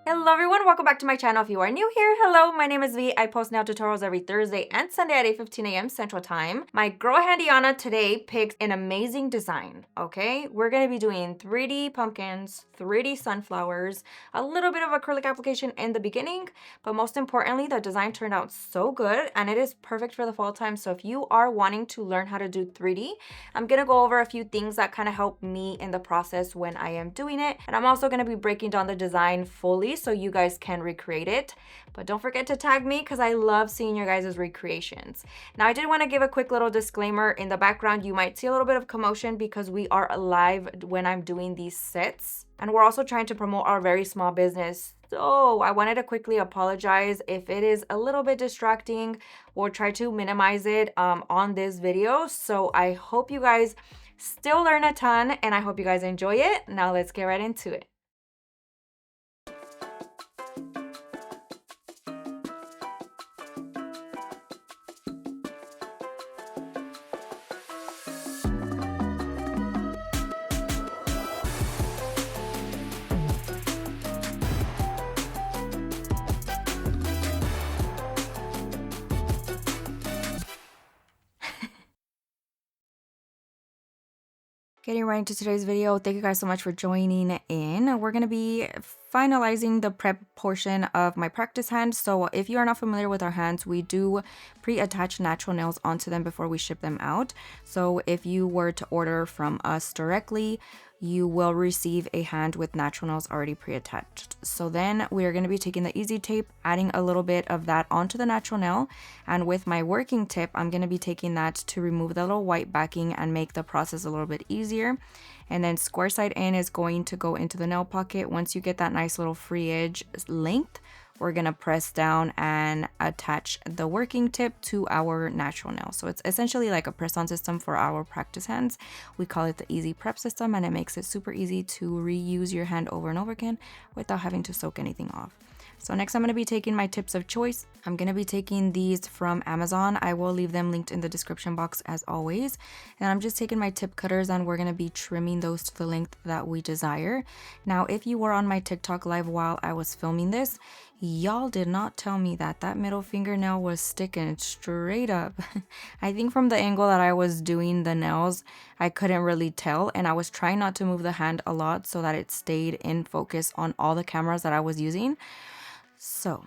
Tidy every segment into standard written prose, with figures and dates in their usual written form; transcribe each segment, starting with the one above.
Hello everyone, welcome back to my channel. If you are new here, hello, my name is V. I post nail tutorials every Thursday and Sunday at 8:15 a.m. Central Time. My girl Handiana today picked an amazing design, okay? We're gonna be doing 3D pumpkins, 3D sunflowers, a little bit of acrylic application in the beginning, but most importantly, the design turned out so good and it is perfect for the fall time. So if you are wanting to learn how to do 3D, I'm gonna go over a few things that kind of help me in the process when I am doing it. And I'm also gonna be breaking down the design fully so you guys can recreate it. But don't forget to tag me because I love seeing your guys' recreations. Now, I did want to give a quick little disclaimer. In the background, you might see a little bit of commotion because we are live when I'm doing these sets. And we're also trying to promote our very small business. So I wanted to quickly apologize if it is a little bit distracting. We'll try to minimize it on this video. So I hope you guys still learn a ton and I hope you guys enjoy it. Now let's get right into it. Getting right into today's video, thank you guys so much for joining in. We're going to be finalizing the prep portion of my practice hand. So if you are not familiar with our hands, we do pre-attach natural nails onto them before we ship them out. So if you were to order from us directly, you will receive a hand with natural nails already pre-attached. So then we are going to be taking the easy tape, adding a little bit of that onto the natural nail. And with my working tip, I'm going to be taking that to remove the little white backing and make the process a little bit easier. And then square side in is going to go into the nail pocket. Once you get that nice little free edge length, we're going to press down and attach the working tip to our natural nail. So it's essentially like a press-on system for our practice hands. We call it the easy prep system, and it makes it super easy to reuse your hand over and over again without having to soak anything off. So next I'm going to be taking my tips of choice. I'm going to be taking these from Amazon. I will leave them linked in the description box as always. And I'm just taking my tip cutters and we're going to be trimming those to the length that we desire. Now, if you were on my TikTok live while I was filming this, y'all did not tell me that that middle fingernail was sticking straight up. I think from the angle that I was doing the nails, I couldn't really tell. And I was trying not to move the hand a lot so that it stayed in focus on all the cameras that I was using. So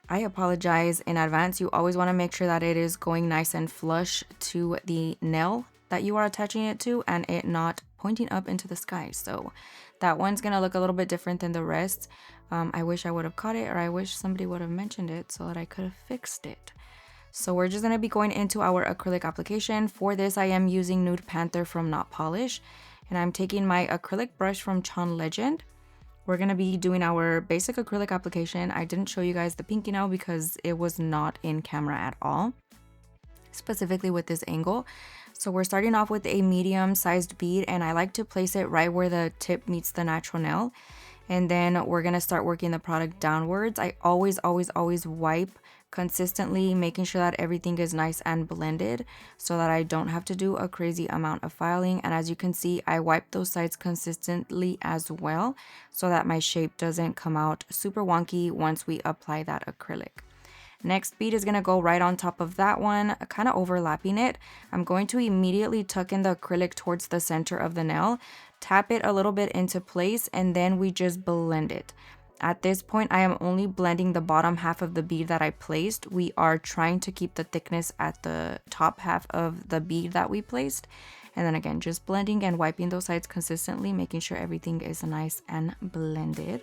I apologize in advance. You always want to make sure that it is going nice and flush to the nail that you are attaching it to and it not pointing up into the sky. So that one's going to look a little bit different than the rest. I wish I would have caught it, or I wish somebody would have mentioned it so that I could have fixed it. So we're just going to be going into our acrylic application. For this, I am using Nude Panther from Not Polish, and I'm taking my acrylic brush from Chaun Legend. We're going to be doing our basic acrylic application. I didn't show you guys the pinky nail because it was not in camera at all, specifically with this angle. So we're starting off with a medium-sized bead, and I like to place it right where the tip meets the natural nail. And then we're going to start working the product downwards. I always wipe consistently, making sure that everything is nice and blended so that I don't have to do a crazy amount of filing. And as you can see, I wipe those sides consistently as well so that my shape doesn't come out super wonky once we apply that acrylic. Next bead is going to go right on top of that one, kind of overlapping it. I'm going to immediately tuck in the acrylic towards the center of the nail, tap it a little bit into place, and then we just blend it. At this point, I am only blending the bottom half of the bead that I placed. We are trying to keep the thickness at the top half of the bead that we placed. And then again, just blending and wiping those sides consistently, making sure everything is nice and blended.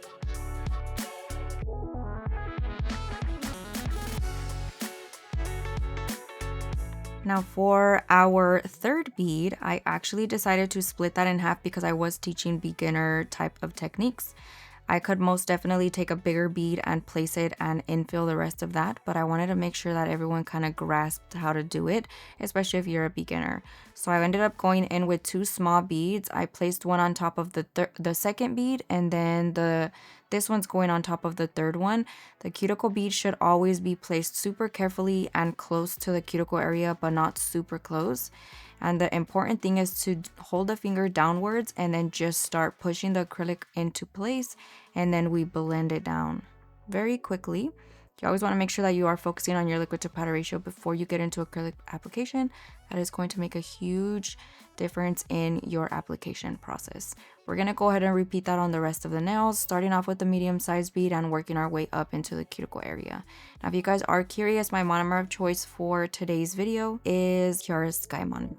Now for our third bead, I actually decided to split that in half because I was teaching beginner type of techniques. I could most definitely take a bigger bead and place it and infill the rest of that, but I wanted to make sure that everyone kind of grasped how to do it, especially if you're a beginner. So I ended up going in with two small beads. I placed one on top of the second bead, and then this one's going on top of the third one. The cuticle bead should always be placed super carefully and close to the cuticle area, but not super close. And the important thing is to hold the finger downwards and then just start pushing the acrylic into place, and then we blend it down very quickly. You always want to make sure that you are focusing on your liquid to powder ratio before you get into acrylic application. That is going to make a huge difference in your application process. We're going to go ahead and repeat that on the rest of the nails, starting off with the medium sized bead and working our way up into the cuticle area. Now, if you guys are curious, my monomer of choice for today's video is Kiara Sky Monomer.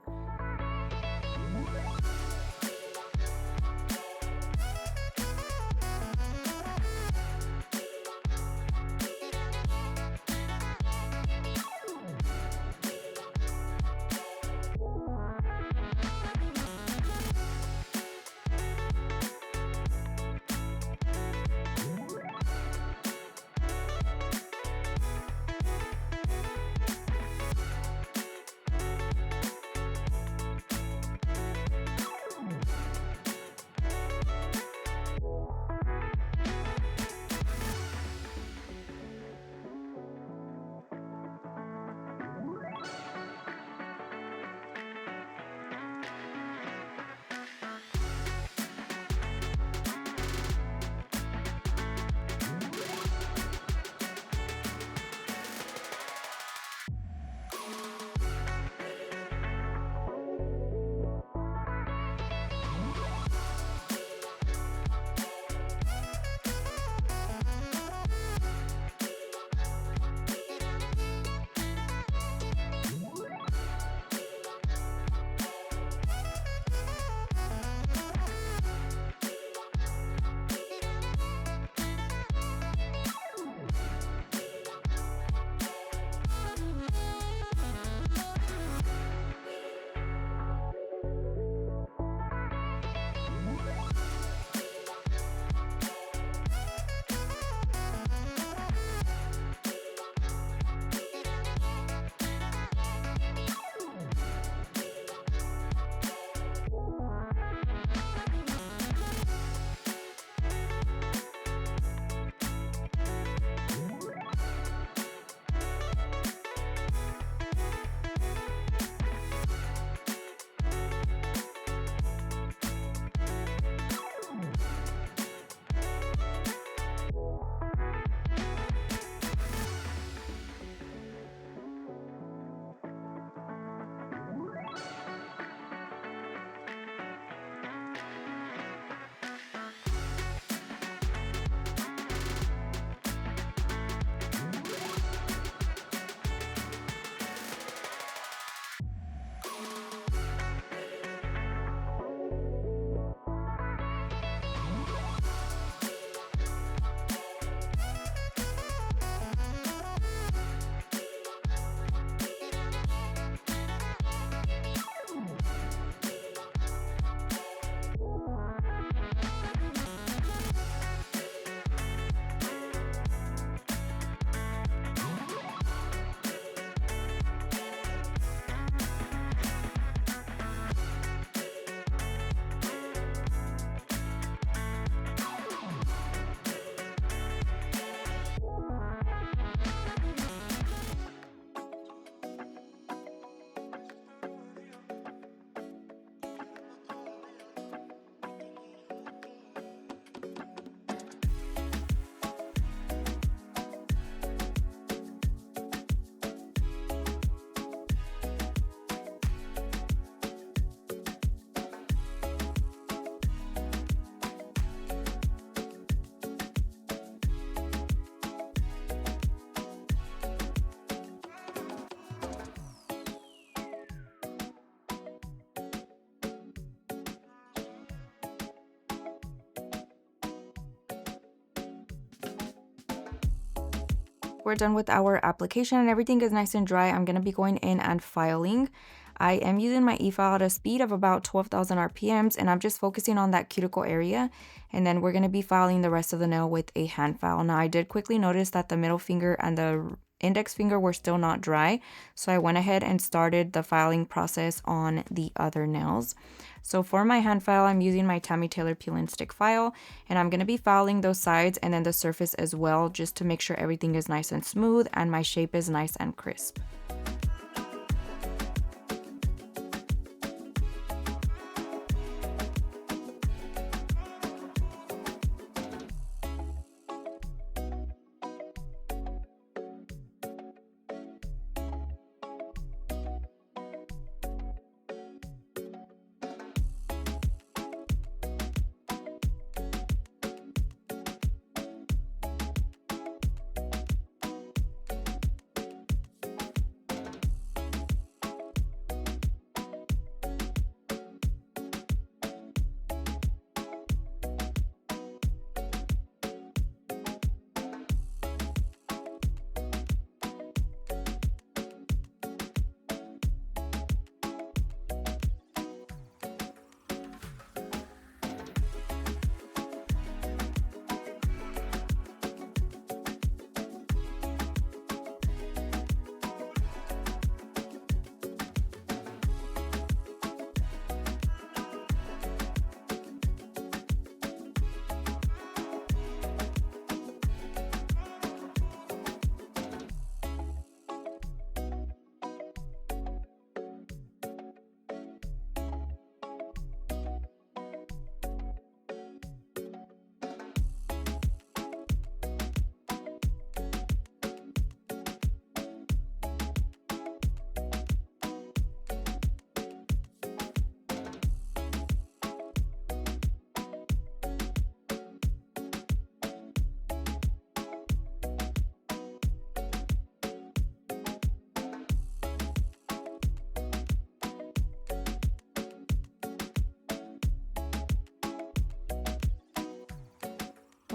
We're done with our application and everything is nice and dry. I'm going to be going in and filing. I am using my e-file at a speed of about 12,000 RPMs and I'm just focusing on that cuticle area. And then we're going to be filing the rest of the nail with a hand file. Now I did quickly notice that the middle finger and the index finger were still not dry. So I went ahead and started the filing process on the other nails. So for my hand file, I'm using my Tammy Taylor peel and stick file, and I'm going to be filing those sides and then the surface as well, just to make sure everything is nice and smooth and my shape is nice and crisp.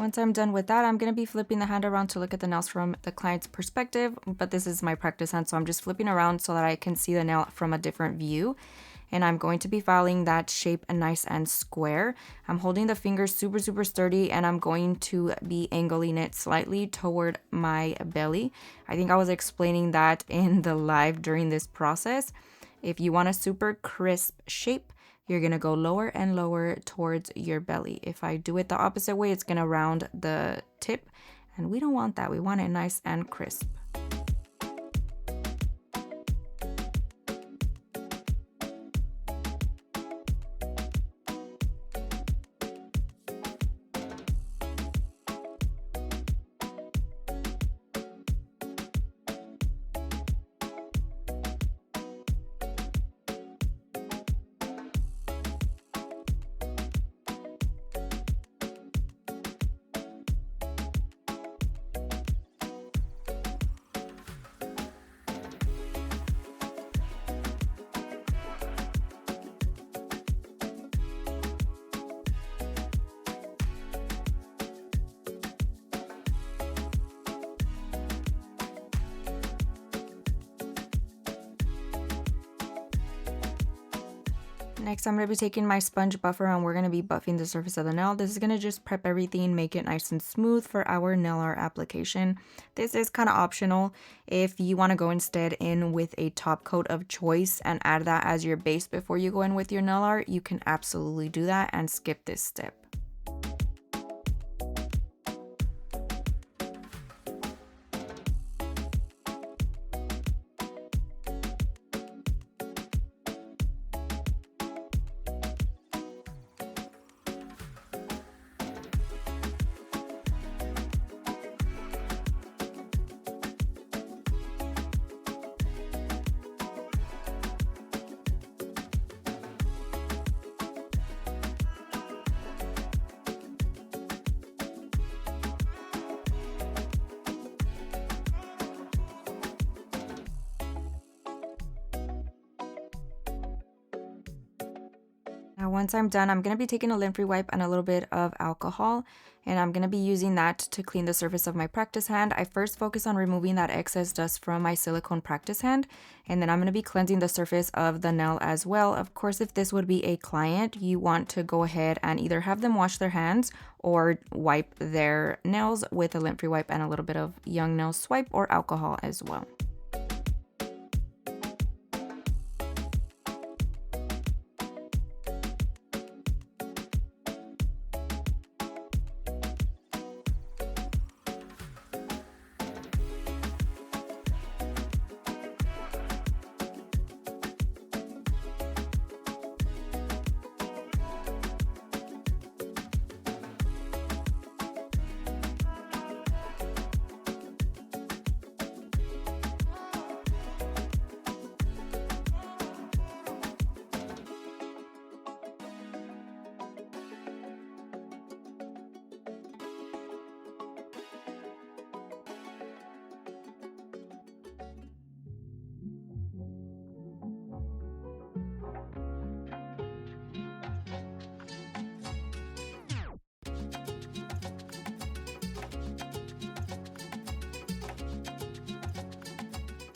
Once I'm done with that, I'm going to be flipping the hand around to look at the nails from the client's perspective, but this is my practice hand, so I'm just flipping around so that I can see the nail from a different view. And I'm going to be filing that shape nice and square. I'm holding the fingers super, super sturdy, and I'm going to be angling it slightly toward my belly. I think I was explaining that in the live during this process. If you want a super crisp shape, you're gonna go lower and lower towards your belly. If I do it the opposite way, it's gonna round the tip, and we don't want that. We want it nice and crisp. Next, I'm going to be taking my sponge buffer and we're going to be buffing the surface of the nail. This is going to just prep everything, make it nice and smooth for our nail art application. This is kind of optional. If you want to go instead in with a top coat of choice and add that as your base before you go in with your nail art, you can absolutely do that and skip this step. Now once I'm done, I'm going to be taking a lint-free wipe and a little bit of alcohol, and I'm going to be using that to clean the surface of my practice hand. I first focus on removing that excess dust from my silicone practice hand, and then I'm going to be cleansing the surface of the nail as well. Of course, if this would be a client, you want to go ahead and either have them wash their hands or wipe their nails with a lint-free wipe and a little bit of young nail swipe or alcohol as well.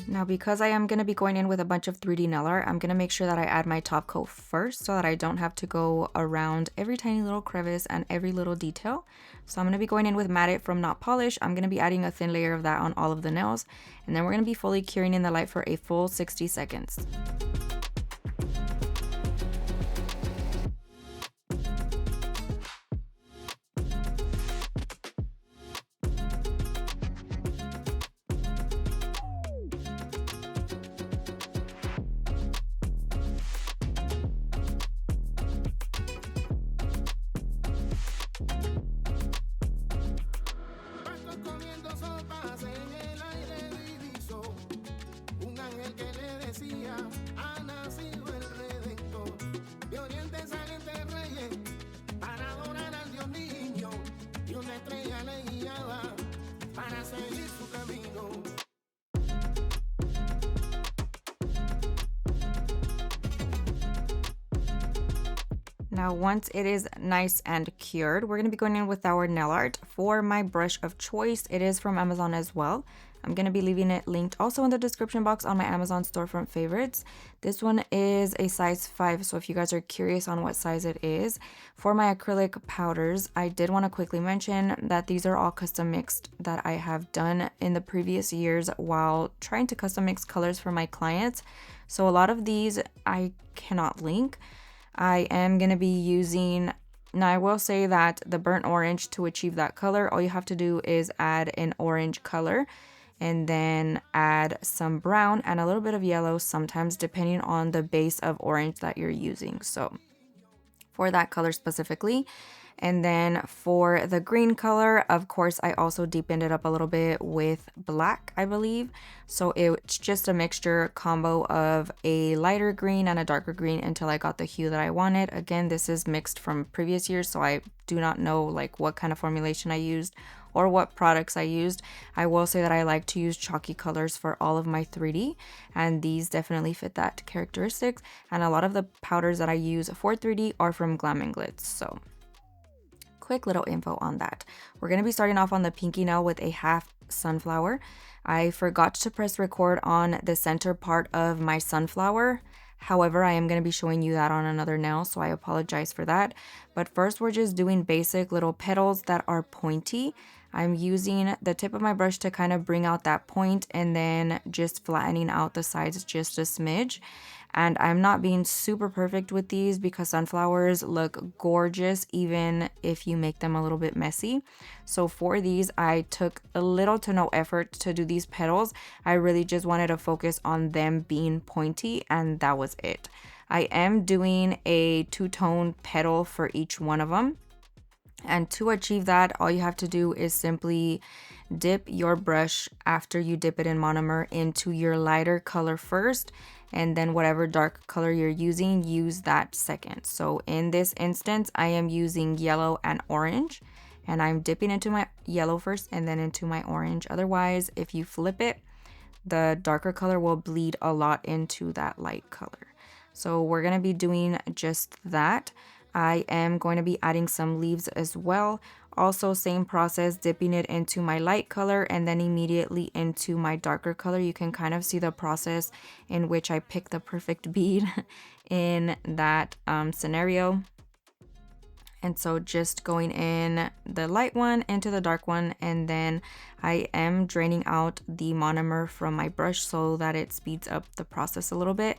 Now, because I am going to be going in with a bunch of 3D nail art, I'm going to make sure that I add my top coat first so that I don't have to go around every tiny little crevice and every little detail. So I'm going to be going in with Matte It from Not Polish. I'm going to be adding a thin layer of that on all of the nails. And then we're going to be fully curing in the light for a full 60 seconds. Ana Now, once it is nice and cured, we're going to be going in with our nail art. For my brush of choice, it is from Amazon as well. I'm going to be leaving it linked also in the description box on my Amazon storefront favorites. This one is a size 5, so if you guys are curious on what size it is. For my acrylic powders, I did want to quickly mention that these are all custom mixed that I have done in the previous years while trying to custom mix colors for my clients. So a lot of these I cannot link. I am going to be using, now I will say that the burnt orange, to achieve that color, all you have to do is add an orange color and then add some brown and a little bit of yellow sometimes, depending on the base of orange that you're using. So for that color specifically. And then for the green color, of course, I also deepened it up a little bit with black, I believe. So it's just a mixture combo of a lighter green and a darker green until I got the hue that I wanted. Again, this is mixed from previous years, so I do not know like what kind of formulation I used or what products I used. I will say that I like to use chalky colors for all of my 3D, and these definitely fit that characteristics. And a lot of the powders that I use for 3D are from Glam and Glitz. So quick little info on that. We're going to be starting off on the pinky nail with a half sunflower. I forgot to press record on the center part of my sunflower. However, I am going to be showing you that on another nail, so I apologize for that. But first, we're just doing basic little petals that are pointy. I'm using the tip of my brush to kind of bring out that point and then just flattening out the sides just a smidge. And I'm not being super perfect with these because sunflowers look gorgeous even if you make them a little bit messy. So for these, I took a little to no effort to do these petals. I really just wanted to focus on them being pointy, and that was it. I am doing a two-tone petal for each one of them. And to achieve that, all you have to do is simply dip your brush after you dip it in monomer into your lighter color first, and then whatever dark color you're using, use that second. So in this instance, I am using yellow and orange, and I'm dipping into my yellow first and then into my orange. Otherwise, if you flip it, the darker color will bleed a lot into that light color. So we're going to be doing just that. I am going to be adding some leaves as well. Also, same process, dipping it into my light color and then immediately into my darker color. You can kind of see the process in which I pick the perfect bead in that scenario. And so just going in the light one into the dark one, and then I am draining out the monomer from my brush so that it speeds up the process a little bit.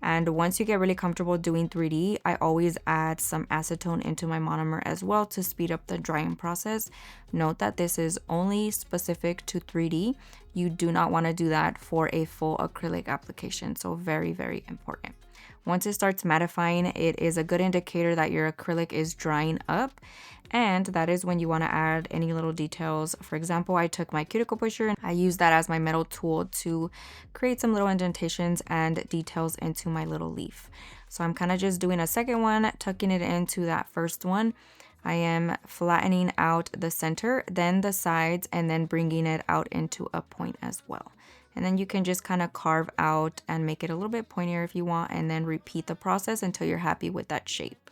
And once you get really comfortable doing 3D, I always add some acetone into my monomer as well to speed up the drying process. Note that this is only specific to 3D. You do not want to do that for a full acrylic application. So very, very important. Once it starts mattifying, it is a good indicator that your acrylic is drying up, and that is when you want to add any little details. For example, I took my cuticle pusher and I used that as my metal tool to create some little indentations and details into my little leaf. So I'm kind of just doing a second one, tucking it into that first one. I am flattening out the center, then the sides, and then bringing it out into a point as well. And then you can just kind of carve out and make it a little bit pointier if you want, and then repeat the process until you're happy with that shape.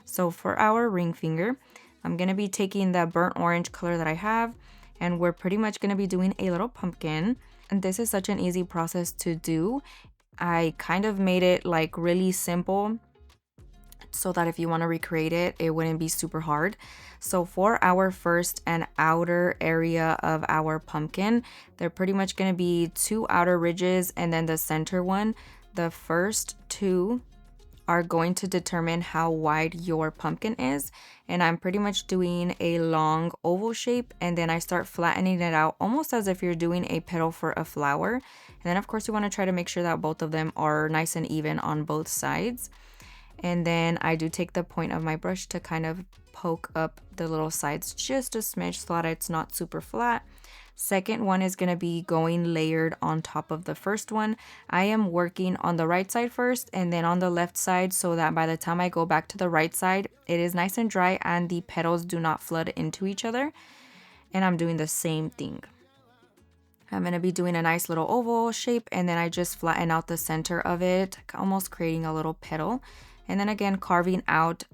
So for our ring finger, I'm going to be taking the burnt orange color that I have, and we're pretty much going to be doing a little pumpkin. And this is such an easy process to do. I kind of made it like really simple so that if you want to recreate it, it wouldn't be super hard. So for our first and outer area of our pumpkin, they're pretty much going to be 2 outer ridges and then the center one. The first 2 are going to determine how wide your pumpkin is. And I'm pretty much doing a long oval shape, and then I start flattening it out almost as if you're doing a petal for a flower. And then of course you want to try to make sure that both of them are nice and even on both sides. And then I do take the point of my brush to kind of poke up the little sides just a smidge so that it's not super flat. Second one is going to be going layered on top of the first one. I am working on the right side first and then on the left side so that by the time I go back to the right side, it is nice and dry and the petals do not flood into each other. And I'm doing the same thing. I'm going to be doing a nice little oval shape, and then I just flatten out the center of it, almost creating a little petal. and then again carving out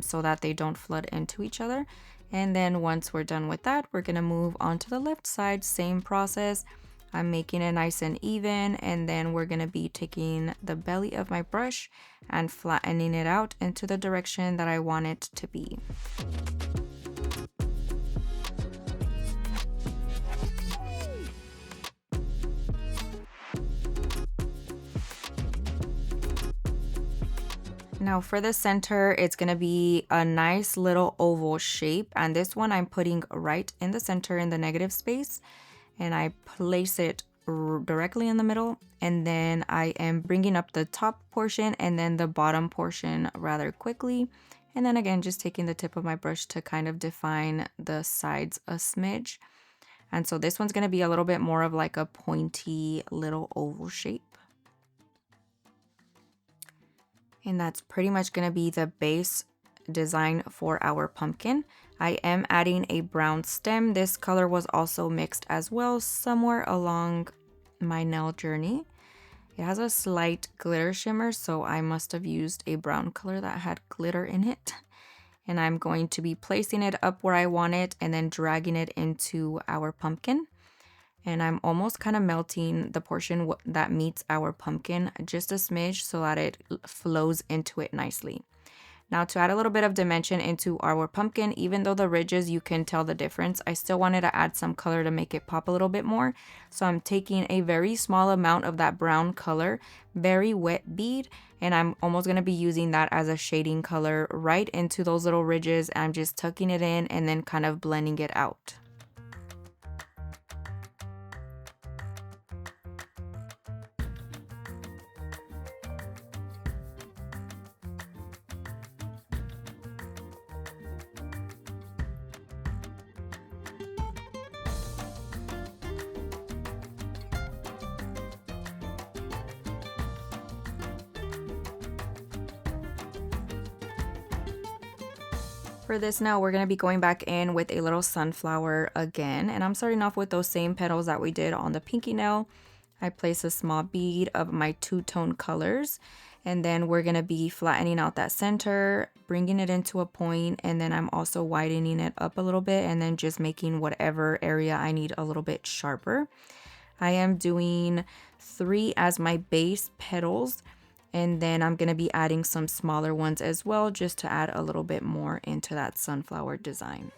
so that they don't flood into each other. And then once we're done with that, we're gonna move on to the left side, same process. I'm making it nice and even, and then we're gonna be taking the belly of my brush and flattening it out into the direction that I want it to be. Now for the center, it's gonna be a nice little oval shape, and this one I'm putting right in the center in the negative space, and I place it directly in the middle, and then I am bringing up the top portion and then the bottom portion rather quickly, and then again just taking the tip of my brush to kind of define the sides a smidge. And so this one's gonna be a little bit more of like a pointy little oval shape. And that's pretty much going to be the base design for our pumpkin. I am adding a brown stem. This color was also mixed as well somewhere along my nail journey. It has a slight glitter shimmer, so I must have used a brown color that had glitter in it. And I'm going to be placing it up where I want it and then dragging it into our pumpkin. And I'm almost kind of melting the portion that meets our pumpkin just a smidge so that it flows into it nicely. Now to add a little bit of dimension into our pumpkin, even though the ridges you can tell the difference, I still wanted to add some color to make it pop a little bit more. So I'm taking a very small amount of that brown color, very wet bead, and I'm almost going to be using that as a shading color right into those little ridges. I'm just tucking it in and then kind of blending it out. For this now, we're going to be going back in with a little sunflower again, and I'm starting off with those same petals that we did on the pinky nail. I place a small bead of my two-tone colors, and then we're going to be flattening out that center, bringing it into a point, and then I'm also widening it up a little bit and then just making whatever area I need a little bit sharper. I am doing 3 as my base petals, and then I'm going to be adding some smaller ones as well just to add a little bit more into that sunflower design.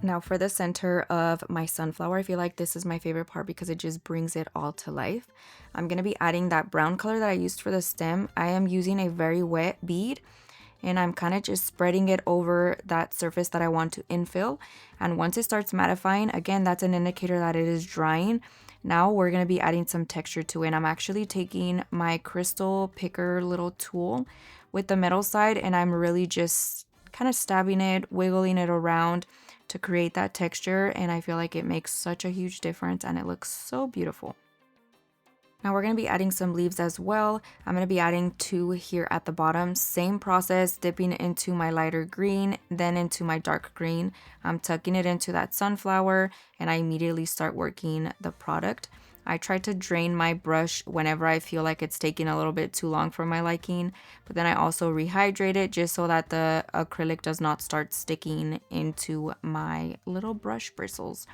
Now for the center of my sunflower, I feel like this is my favorite part because it just brings it all to life. I'm going to be adding that brown color that I used for the stem. I am using a very wet bead, and I'm kind of just spreading it over that surface that I want to infill. And once it starts mattifying, again, that's an indicator that it is drying. Now we're going to be adding some texture to it. And I'm actually taking my crystal picker little tool with the metal side, and I'm really just kind of stabbing it, wiggling it around to create that texture, and I feel like it makes such a huge difference and it looks so beautiful. Now we're going to be adding some leaves as well. I'm going to be adding 2 here at the bottom. Same process, dipping into my lighter green, then into my dark green. I'm tucking it into that sunflower, and I immediately start working the product. I try to drain my brush whenever I feel like it's taking a little bit too long for my liking, but then I also rehydrate it just so that the acrylic does not start sticking into my little brush bristles.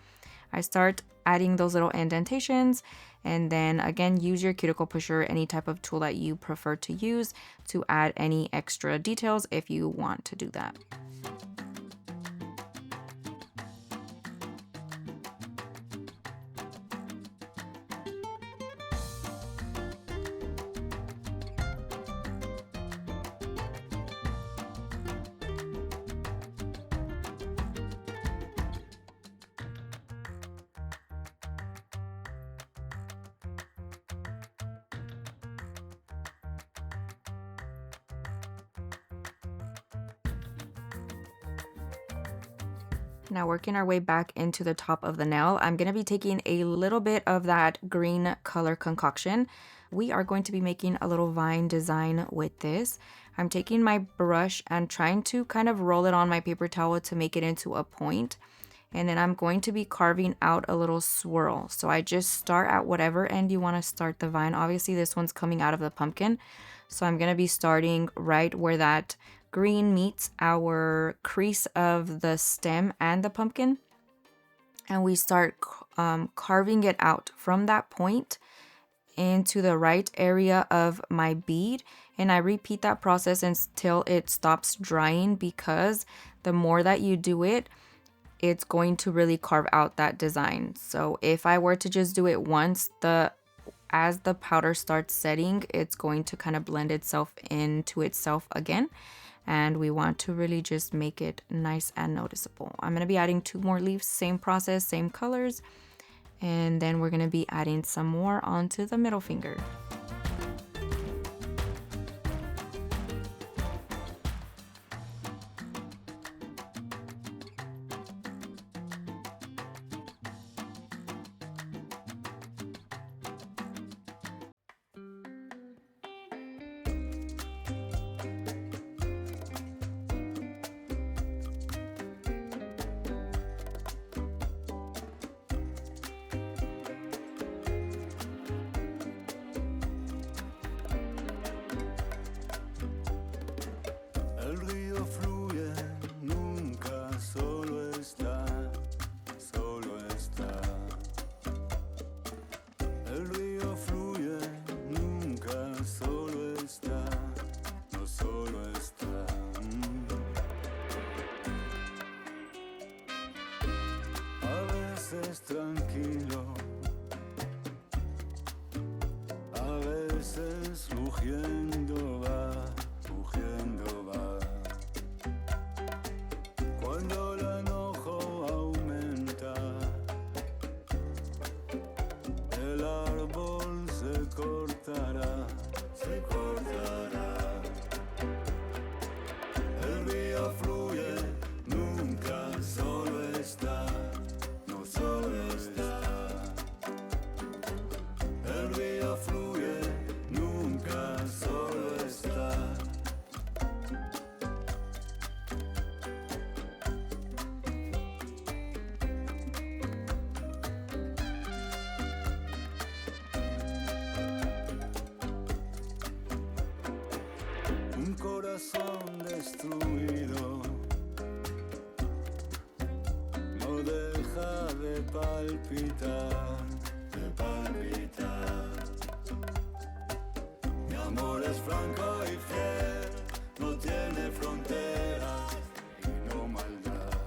I start adding those little indentations, and then again, use your cuticle pusher, any type of tool that you prefer to use, to add any extra details if you want to do that. Now working our way back into the top of the nail, I'm going to be taking a little bit of that green color concoction. We are going to be making a little vine design with this. I'm taking my brush and trying to kind of roll it on my paper towel to make it into a point. And then I'm going to be carving out a little swirl. So I just start at whatever end you want to start the vine. Obviously this one's coming out of the pumpkin. So I'm going to be starting right where that green meets our crease of the stem and the pumpkin, and we start carving it out from that point into the right area of my bead. And I repeat that process until it stops drying, because the more that you do it, it's going to really carve out that design. So if I were to just do it once, as the powder starts setting, it's going to kind of blend itself into itself again. And we want to really just make it nice and noticeable. I'm going to be adding 2 more leaves, same process, same colors. And then we're going to be adding some more onto the middle finger. Tranquilo, a veces rugiendo va. Cuando el enojo aumenta, el árbol se cortará. El río fluye, nunca solo está. El río fluye, nunca solo está. Un corazón destruido no deja de palpitar. Mi amor es franco y fiel, no tiene fronteras y no maldad.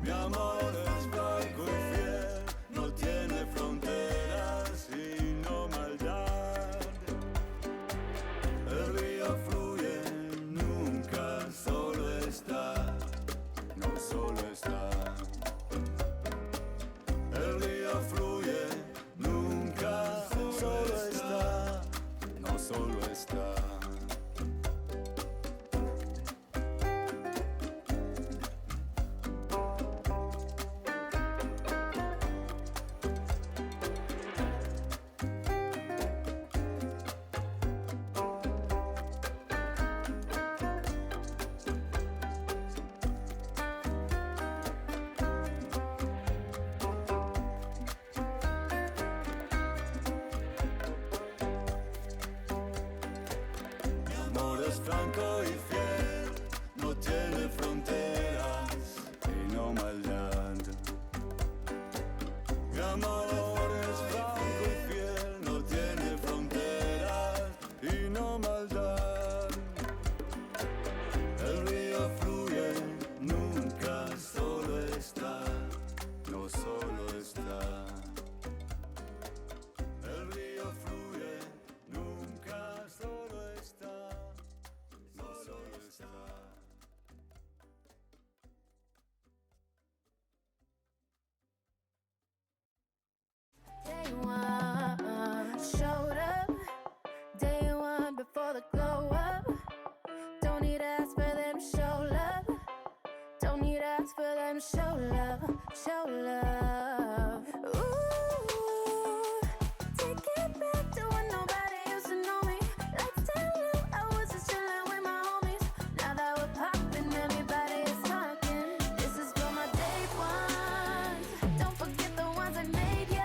Mi amor es franco y fiel, no tiene fronteras y no maldad. El río fluye, nunca solo está, no solo está. El río fluye, nunca solo está, no solo está. them show love, show love. Ooh, take it back to when nobody used to know me. Like tell you I was just chilling with my homies. Now that we're popping, everybody is talking. This is for my day ones. Don't forget the ones that made ya.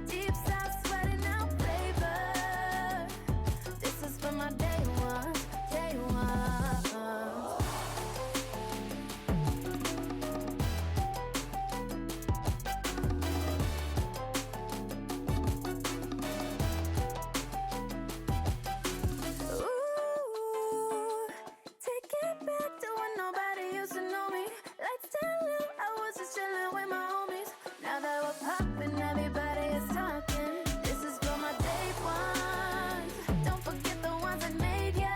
Deep south sweating out flavor. This is for my day ones, day ones. Ooh, take it back to when nobody used to know me. Like tell you I was just chilling with my homies. Now that we're popping, everybody is talking. This is for my day ones. Don't forget the ones that made ya.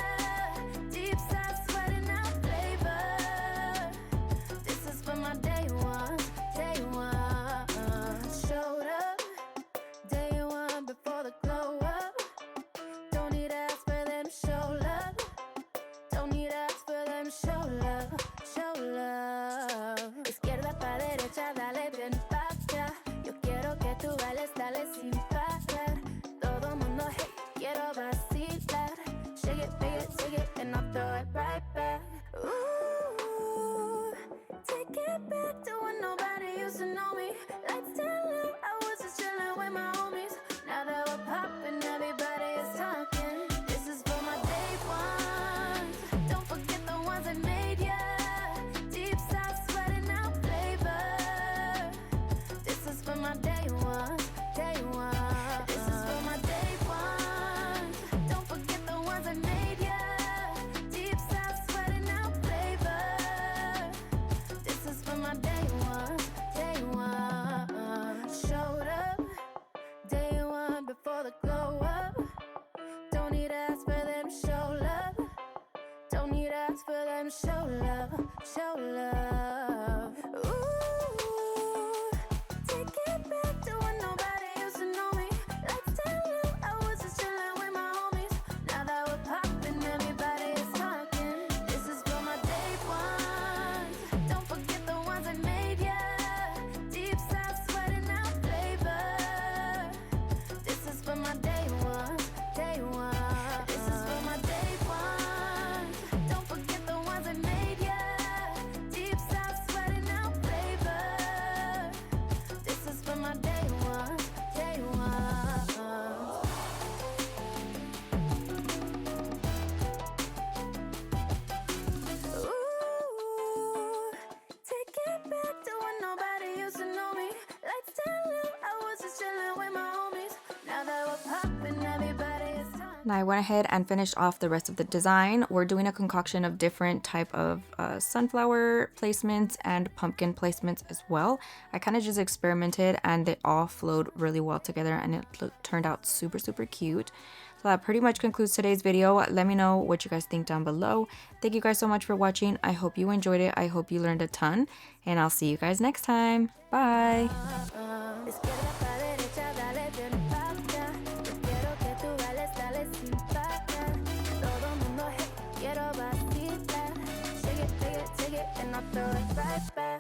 Deep south sweating out flavor. This is for my day ones, day ones. Showed up day one before the glow up. Don't need ask for them show love. Don't need ask for them show love, show love. Izquierda pa' derecha, dale bien pa' acá. Yo quiero que tú bailes, dale sin parar. Todo mundo, hey, quiero vacilar. Shake it, and I'll throw it right back. Ooh, take it back to when nobody used to know me. Let's tell you I was just chilling with my homies. Now that we're popping, everybody is talking. This is for my day ones. Don't forget the ones that made ya. Deep south sweating out flavor. This is for my day ones, day ones. This is for my day ones. Don't forget the ones that made ya. Deep south sweating out flavor. This is for my day ones, day ones. Showed up day one before the glow up. Don't need ask for them show love. Don't need ask for them show love, show love. Ooh, take it back to when nobody used to know me. Let's tell you I was just chilling with my homies. Now that we're popping, everybody is talking. This is for my day ones. Don't forget the ones that made ya. Deep south sweating out flavor. This is for my day ones, day ones. This is for my day ones. Don't forget the ones that made ya. Deep south sweating out flavor. This is for my day ones, day ones. Ooh, take it back to when nobody used to know me. Let's tell you I was just chilling with my homies. Now that we're popping, everybody is talking. Now I went ahead and finished off the rest of the design. We're doing a concoction of different type of sunflower placements and pumpkin placements as well. I kind of just experimented and they all flowed really well together and it turned out super, super cute. So that pretty much concludes today's video. Let me know what you guys think down below. Thank you guys so much for watching. I hope you enjoyed it. I hope you learned a ton and I'll see you guys next time. Bye. Izquierda pa' derecha, dale bien pa' acá. Yo quiero que tú bailes, dale sin parar. Todo mundo, hey, quiero vacilar. Shake it, and I'll throw it right back.